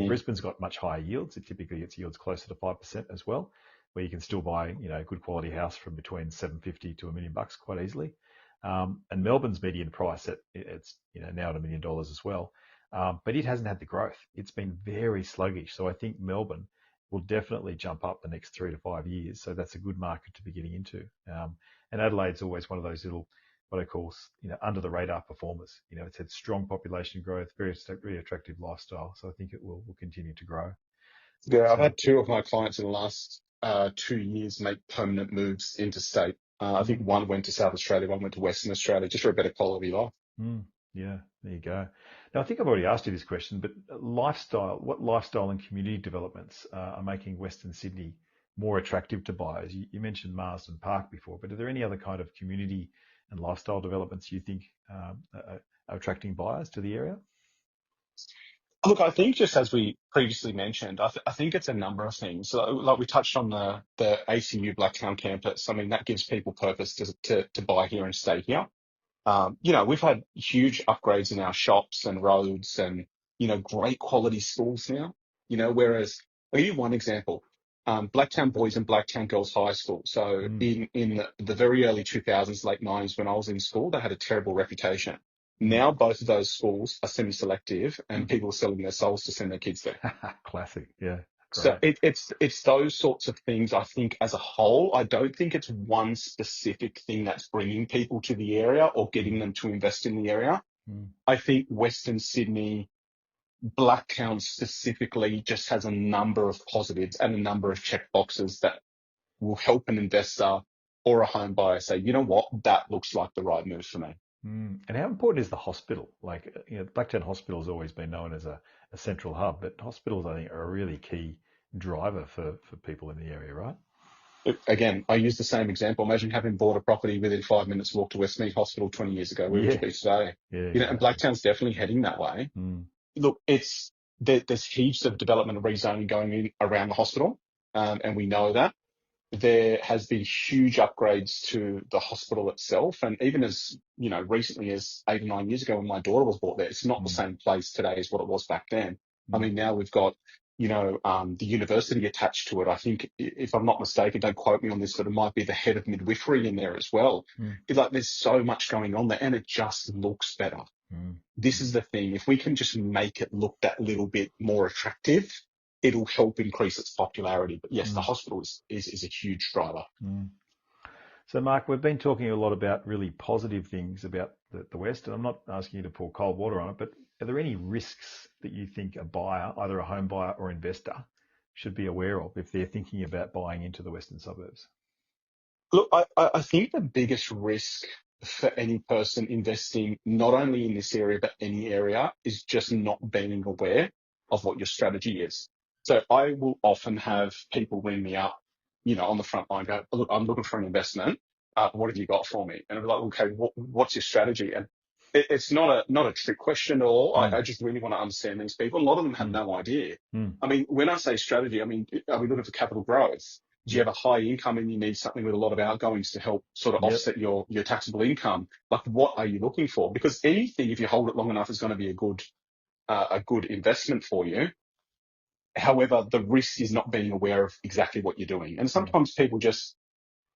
Brisbane's got much higher yields. It typically gets yields closer to 5% as well, where you can still buy, a good quality house from between $750 to $1 million quite easily. And Melbourne's median price it's now at $1 million as well. But it hasn't had the growth. It's been very sluggish. So I think Melbourne will definitely jump up the next 3 to 5 years. So that's a good market to be getting into. And Adelaide's always one of those little, what I call, under the radar performers. It's had strong population growth, very attractive lifestyle. So I think it will continue to grow. Yeah, I've So, had two of my clients in the last 2 years make permanent moves interstate. I think one went to South Australia, one went to Western Australia, just for a better quality life. Yeah, there you go. Now, I think I've already asked you this question, but what lifestyle and community developments are making Western Sydney more attractive to buyers? You mentioned Marsden Park before, but are there any other kind of community and lifestyle developments you think are attracting buyers to the area? Look, I think just as we previously mentioned, I think it's a number of things. So, like we touched on the ACU Blacktown campus. I mean, that gives people purpose to buy here and stay here. We've had huge upgrades in our shops and roads and, great quality schools now, whereas I'll give you one example. Blacktown Boys and Blacktown Girls High School. So in the very early 2000s, late 90s, when I was in school, they had a terrible reputation. Now both of those schools are semi-selective and people are selling their souls to send their kids there. Classic. Yeah. So it's those sorts of things. I think as a whole, I don't think it's one specific thing that's bringing people to the area or getting them to invest in the area. I think Western Sydney, Blacktown specifically, just has a number of positives and a number of check boxes that will help an investor or a home buyer say, you know what, that looks like the right move for me. And how important is the hospital? Like, Blacktown Hospital has always been known as a central hub, but hospitals, I think, are a really key driver for people in the area, right? Again, I use the same example. Imagine having bought a property within 5 minutes walk to Westmead Hospital 20 years ago. Where would you be today? Exactly. And Blacktown's definitely heading that way. Look, there's heaps of development and rezoning going in around the hospital, and we know that. There has been huge upgrades to the hospital itself, and even as recently as 8 or 9 years ago when my daughter was brought there, it's not the same place today as what it was back then. I mean, now we've got the university attached to it. I think, if I'm not mistaken, don't quote me on this, but it might be the head of midwifery in there as well. It's like there's so much going on there, and it just looks better. This is the thing. If we can just make it look that little bit more attractive, it'll help increase its popularity. But yes, the hospital is a huge driver. So, Mark, we've been talking a lot about really positive things about the West, and I'm not asking you to pour cold water on it, but are there any risks that you think a buyer, either a home buyer or investor, should be aware of if they're thinking about buying into the Western suburbs? Look, I think the biggest risk for any person investing, not only in this area, but any area, is just not being aware of what your strategy is. So I will often have people ring me up, on the front line, go, look, I'm looking for an investment. What have you got for me? And I'll be like, okay, what's your strategy? And it's not a trick question at all. I just really want to understand these people. A lot of them have no idea. I mean, when I say strategy, I mean, are we looking for capital growth? Do you have a high income and you need something with a lot of outgoings to help sort of offset your taxable income? Like, what are you looking for? Because anything, if you hold it long enough, is going to be a good investment for you. However, the risk is not being aware of exactly what you're doing. And sometimes people just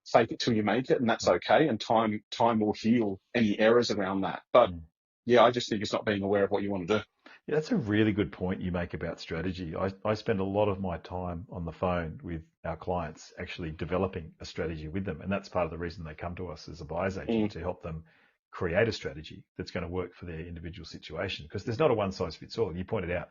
fake it till you make it, and that's okay. And time will heal any errors around that. But yeah, I just think it's not being aware of what you want to do. Yeah, that's a really good point you make about strategy. I spend a lot of my time on the phone with our clients actually developing a strategy with them. And that's part of the reason they come to us as a buyer's agent, to help them create a strategy that's going to work for their individual situation. Because there's not a one size fits all. You pointed out,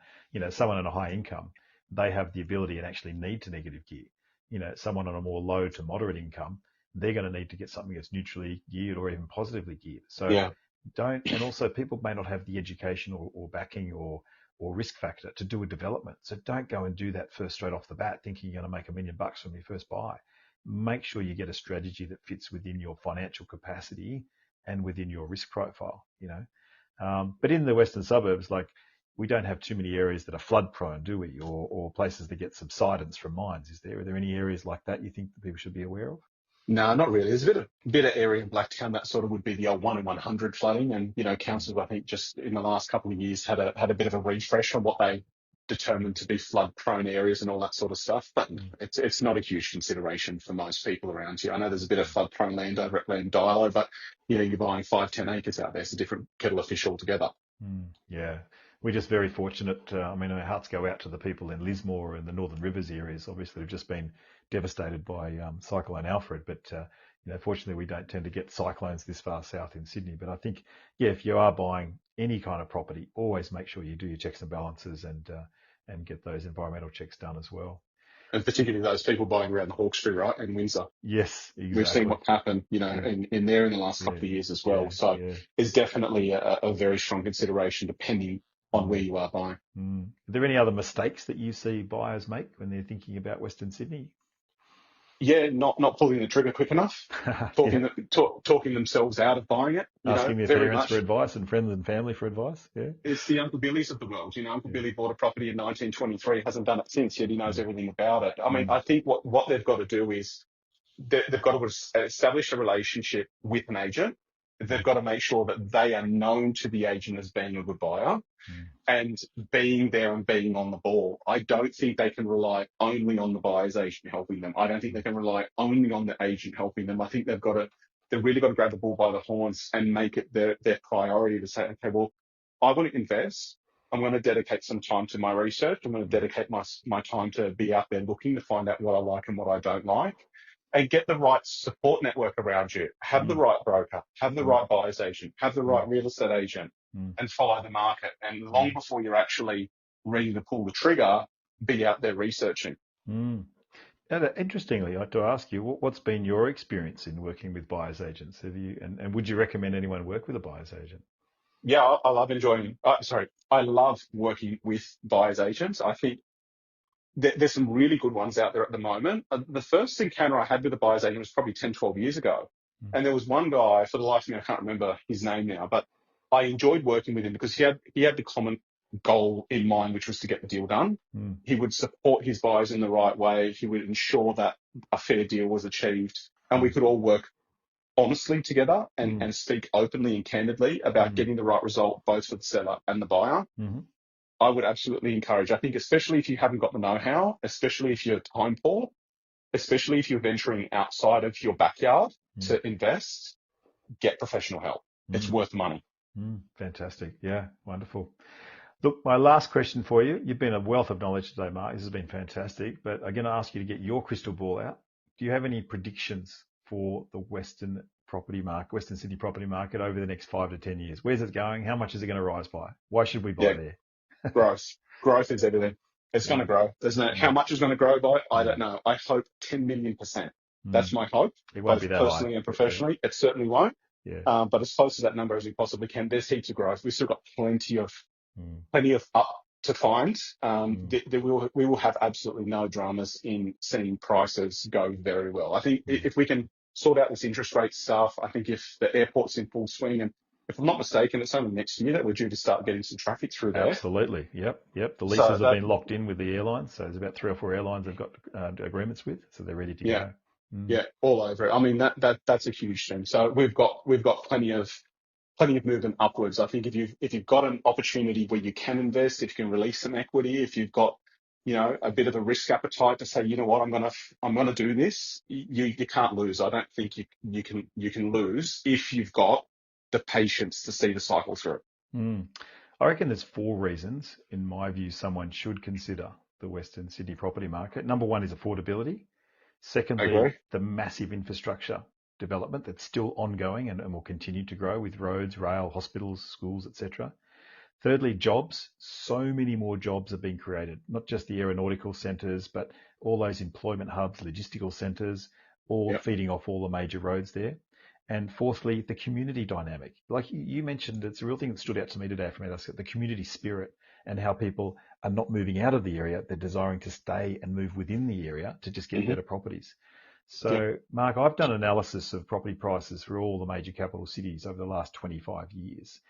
someone on a high income, they have the ability and actually need to negative gear. Someone on a more low to moderate income, they're going to need to get something that's neutrally geared or even positively geared. So and also people may not have the education or backing or risk factor to do a development. So don't go and do that first straight off the bat thinking you're going to make $1 million from your first buy. Make sure you get a strategy that fits within your financial capacity and within your risk profile, But in the Western suburbs, like, we don't have too many areas that are flood prone, do we? Or places that get subsidence from mines. Are there any areas like that you think that people should be aware of? No, not really. There's a bit of area in Blacktown that sort of would be the old 1 in 100 flooding. And, councils, I think, just in the last couple of years had a bit of a refresh on what they determined to be flood prone areas and all that sort of stuff. But it's not a huge consideration for most people around here. I know there's a bit of flood prone land over at Land Dialo, but, you're buying 5-10 acres out there. It's a different kettle of fish altogether. Yeah. We're just very fortunate. I mean, our hearts go out to the people in Lismore and the Northern Rivers areas. Obviously, have just been devastated by Cyclone Alfred, but fortunately, we don't tend to get cyclones this far south in Sydney. But I think, yeah, if you are buying any kind of property, always make sure you do your checks and balances and get those environmental checks done as well. And particularly those people buying around the Hawkesbury, right, and Windsor. Yes, exactly. We've seen what happened, in there in the last couple of years as well. So it's definitely a very strong consideration depending on where you are buying. Are there any other mistakes that you see buyers make when they're thinking about Western Sydney? Yeah, not pulling the trigger quick enough, talking themselves out of buying it. Asking their parents for advice and friends and family for advice. Yeah, it's the Uncle Billy's of the world. Uncle Billy bought a property in 1923, hasn't done it since, yet he knows everything about it. I mean, I think what they've got to do is they've got to establish a relationship with an agent. They've got to make sure that they are known to the agent as being a good buyer and being there and being on the ball. I don't think they can rely only on the buyer's agent helping them. I don't think they can rely only on the agent helping them. I think they've really got to grab the bull by the horns and make it their priority to say, okay, well, I want to invest. I'm going to dedicate some time to my research. I'm going to dedicate my time to be out there looking to find out what I like and what I don't like. And get the right support network around you. Have the right broker, have the right buyer's agent, have the right real estate agent, and follow the market. And long before you're actually ready to pull the trigger, be out there researching. And interestingly, I have to ask you, what's been your experience in working with buyer's agents? Have you, and would you recommend anyone work with a buyer's agent? Yeah, I love working with buyer's agents. I think there's some really good ones out there at the moment. The first encounter I had with a buyer's agent was probably 10, 12 years ago. And there was one guy, for the life of me, I can't remember his name now, but I enjoyed working with him because he had the common goal in mind, which was to get the deal done. He would support his buyers in the right way. He would ensure that a fair deal was achieved and we could all work honestly together and speak openly and candidly about getting the right result, both for the seller and the buyer. I would absolutely encourage. I think especially if you haven't got the know-how, especially if you're time poor, especially if you're venturing outside of your backyard to invest, get professional help. It's worth the money. Fantastic. Yeah, wonderful. Look, my last question for you. You've been a wealth of knowledge today, Mark. This has been fantastic, but I'm going to ask you to get your crystal ball out. Do you have any predictions for the Western Sydney property market over the next 5 to 10 years? Where's it going? How much is it going to rise by? Why should we buy there? Growth is everything. It's going to grow. How much is going to grow by? I don't know. I hope 10 million%. That's my hope. It won't be that personally high. And professionally. It certainly won't. But as close to that number as we possibly can. There's heaps of growth. We've still got plenty of up to find. We will have absolutely no dramas in seeing prices go very well. I think if we can sort out this interest rate stuff, I think if the airport's in full swing, and if I'm not mistaken, it's only next year that we're due to start getting some traffic through there. Absolutely. Yep. The leases have been locked in with the airlines. So there's about 3 or 4 airlines they've got agreements with. So they're ready to go. Yeah, all over it. I mean, that's a huge thing. So we've got plenty of movement upwards. I think if you've got an opportunity where you can invest, if you can release some equity, if you've got a bit of a risk appetite to say, you know what, I'm gonna do this, you can't lose. I don't think you can lose if you've got the patience to see the cycle through. I reckon there's 4 reasons, in my view, someone should consider the Western Sydney property market. Number 1 is affordability. Secondly, the massive infrastructure development that's still ongoing and will continue to grow with roads, rail, hospitals, schools, etc. Thirdly, jobs. So many more jobs are being created, not just the aeronautical centres, but all those employment hubs, logistical centres, all feeding off all the major roads there. And fourthly, the community dynamic. Like you mentioned, it's a real thing that stood out to me today from the community spirit and how people are not moving out of the area. They're desiring to stay and move within the area to just get better properties. So, Mark, I've done analysis of property prices for all the major capital cities over the last 25 years.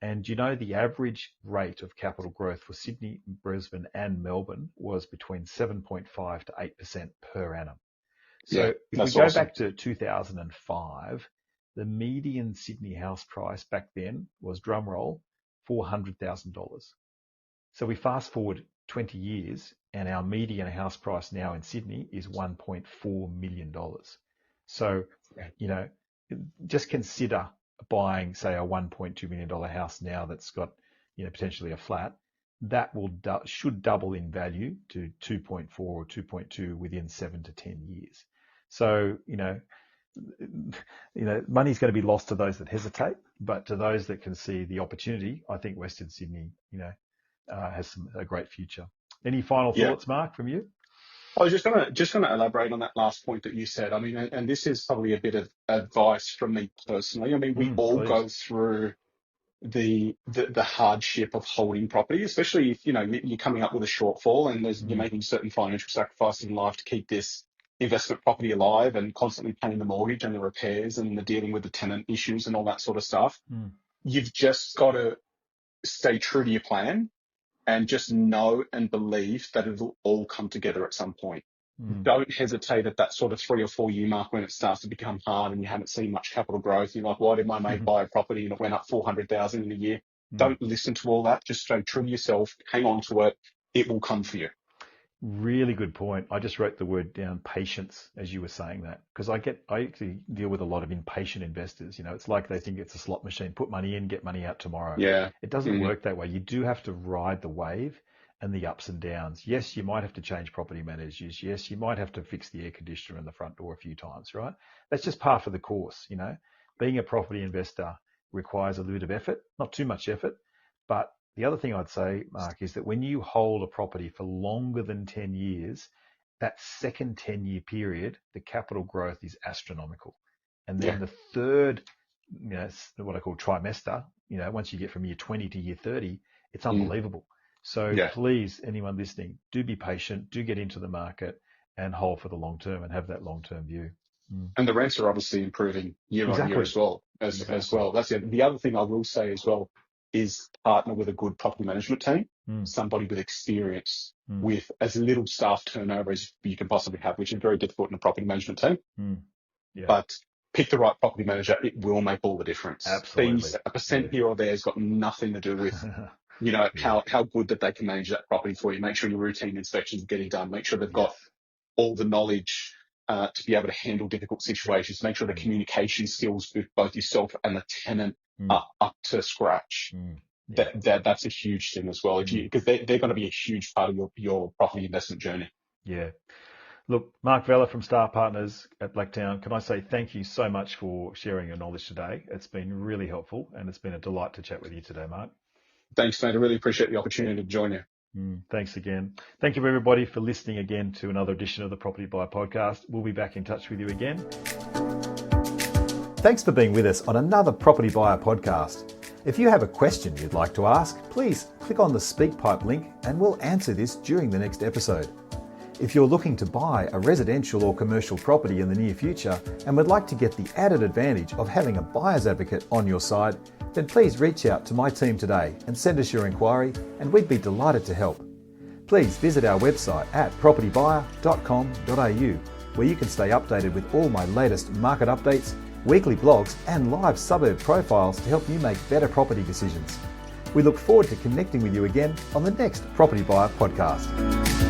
And the average rate of capital growth for Sydney, Brisbane and Melbourne was between 7.5 to 8% per annum. So if we go back to 2005, the median Sydney house price back then was, drumroll, $400,000. So we fast forward 20 years and our median house price now in Sydney is $1.4 million. So, just consider buying, say, a $1.2 million house now that's got, potentially a flat, that will should double in value to 2.4 or 2.2 within 7 to 10 years. So, money's going to be lost to those that hesitate, but to those that can see the opportunity, I think Western Sydney, has a great future. Any final thoughts, Mark, from you? I was just gonna elaborate on that last point that you said. I mean, and this is probably a bit of advice from me personally. I mean, we all please. go through the hardship of holding property, especially if you're coming up with a shortfall and you're making certain financial sacrifices in life to keep this investment property alive, and constantly paying the mortgage and the repairs and the dealing with the tenant issues and all that sort of stuff. You've just got to stay true to your plan and just know and believe that it'll all come together at some point. Don't hesitate at that sort of 3 or 4 year mark when it starts to become hard and you haven't seen much capital growth. You're like, why did my mate buy a property and it went up 400,000 in a year? Don't listen to all that. Just stay true to yourself. Hang on to it. It will come for you. Really good point. I just wrote the word down, patience, as you were saying that, because I actually deal with a lot of impatient investors. It's like they think it's a slot machine, put money in, get money out tomorrow. Yeah. It doesn't work that way. You do have to ride the wave and the ups and downs. Yes, you might have to change property managers. Yes, you might have to fix the air conditioner in the front door a few times, right? That's just part of the course. Being a property investor requires a little bit of effort, not too much effort, but the other thing I'd say, Mark, is that when you hold a property for longer than 10 years, that second 10-year period, the capital growth is astronomical. And then the third, what I call trimester, once you get from year 20 to year 30, it's unbelievable. So please, anyone listening, do be patient, do get into the market and hold for the long term and have that long-term view. And the rents are obviously improving year on year as well. As well. That's it. The other thing I will say as well is partner with a good property management team, somebody with experience, with as little staff turnover as you can possibly have, which is very difficult in a property management team. But pick the right property manager. It will make all the difference. Absolutely. A percent here or there has got nothing to do with, how good that they can manage that property for you. Make sure your routine inspections are getting done. Make sure they've got all the knowledge to be able to handle difficult situations. Make sure the communication skills with both yourself and the tenant are up to scratch. That's a huge thing as well, because they're going to be a huge part of your property investment journey. Yeah. Look, Mark Vella from Starr Partners at Blacktown, can I say thank you so much for sharing your knowledge today. It's been really helpful and it's been a delight to chat with you today, Mark. Thanks, mate. I really appreciate the opportunity to join you. Thanks again. Thank you, everybody, for listening again to another edition of the Property Buyer Podcast. We'll be back in touch with you again. Thanks for being with us on another Property Buyer Podcast. If you have a question you'd like to ask, please click on the SpeakPipe link and we'll answer this during the next episode. If you're looking to buy a residential or commercial property in the near future and would like to get the added advantage of having a buyer's advocate on your side, then please reach out to my team today and send us your inquiry and we'd be delighted to help. Please visit our website at propertybuyer.com.au where you can stay updated with all my latest market updates, weekly blogs and live suburb profiles to help you make better property decisions. We look forward to connecting with you again on the next Property Buyer Podcast.